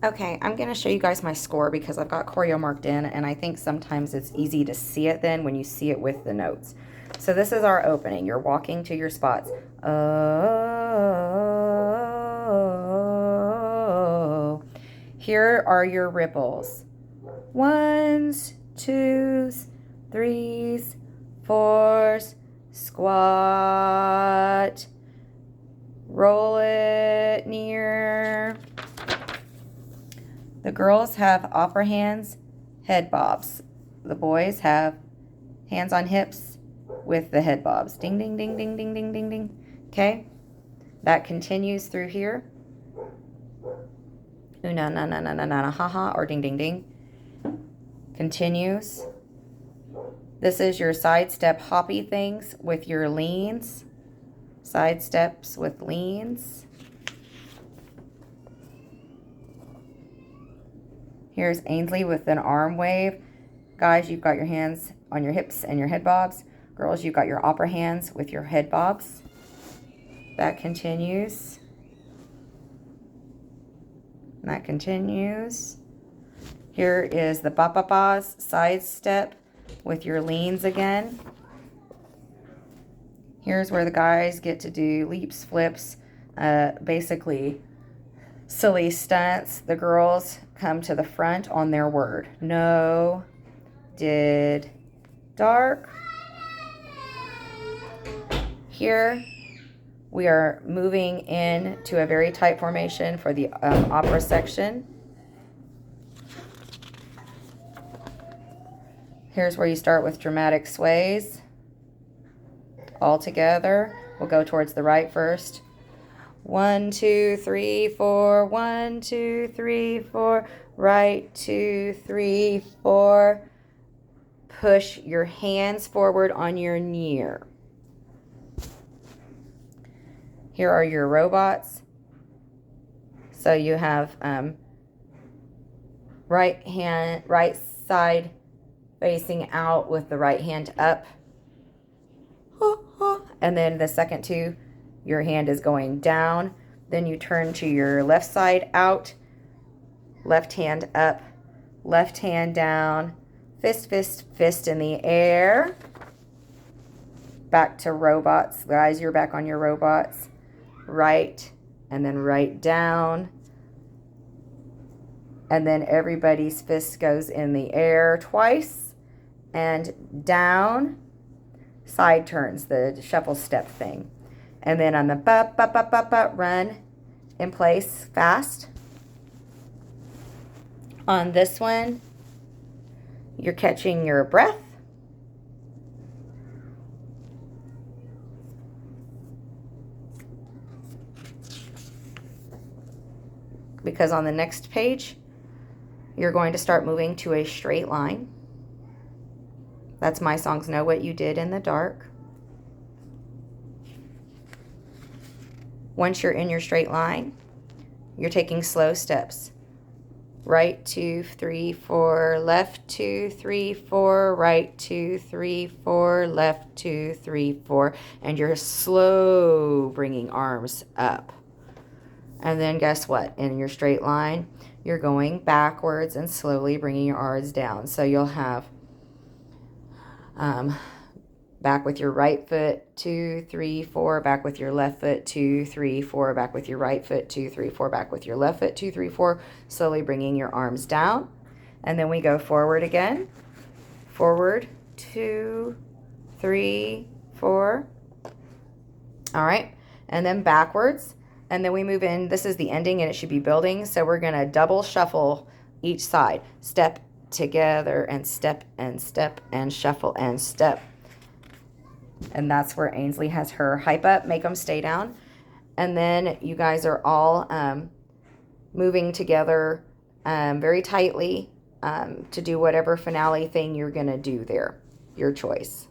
Okay, I'm going to show you guys my score because I've got choreo marked in, and I think sometimes it's easy to see it then when you see it with the notes. So this is our opening. You're walking to your spots. Oh. Here are your ripples. Ones, twos, threes, fours, squat, roll it near. The girls have opera hands, head bobs. The boys have hands on hips with the head bobs. Ding, ding, ding, ding, ding, ding, ding, ding. Okay? That continues through here. Una, na, na, na, na, na, ha, ha, or ding, ding, ding. Continues. This is your side step hoppy things with your leans. Side steps with leans. Here's Ainsley with an arm wave. Guys, you've got your hands on your hips and your head bobs. Girls, you've got your opera hands with your head bobs. That continues. That continues. Here is the ba-ba-bas, side step with your leans again. Here's where the guys get to do leaps, flips, basically silly stunts. The girls come to the front on their word. No, did, dark. Here we are moving into a very tight formation for the opera section. Here's where you start with dramatic sways. All together. We'll go towards the right first. 1, 2, 3, 4. 1, 2, 3, 4. Right, 2, 3, 4. Push your hands forward on your near. Here are your robots. So you have right side facing out with the right hand up. And then the second two, your hand is going down. Then you turn to your left side out, left hand up, left hand down, fist, fist, fist in the air. Back to robots. Guys, you're back on your robots. Right, and then right down. And then everybody's fist goes in the air twice and down. Side turns, the shuffle step thing. And then on the ba-ba-ba-ba-ba, run in place fast. On this one, you're catching your breath. Because on the next page, you're going to start moving to a straight line. That's my songs, Know What You Did in the Dark. Once you're in your straight line, you're taking slow steps. Right, 2, 3, 4, left, 2, 3, 4, right, 2, 3, 4, left, 2, 3, 4, and you're slow bringing arms up. And then guess what? In your straight line, you're going backwards and slowly bringing your arms down. So you'll have back with your right foot, 2, 3, 4, back with your left foot, 2, 3, 4, back with your right foot, 2, 3, 4, back with your left foot, 2, 3, 4, slowly bringing your arms down. And then we go forward again. Forward, 2, 3, 4. All right. And then backwards. And then we move in. This is the ending, and it should be building. So we're going to double shuffle each side. Step together and step and step and shuffle and step. And that's where Ainsley has her hype up, make them stay down. And then you guys are all moving together very tightly to do whatever finale thing you're going to do there. Your choice.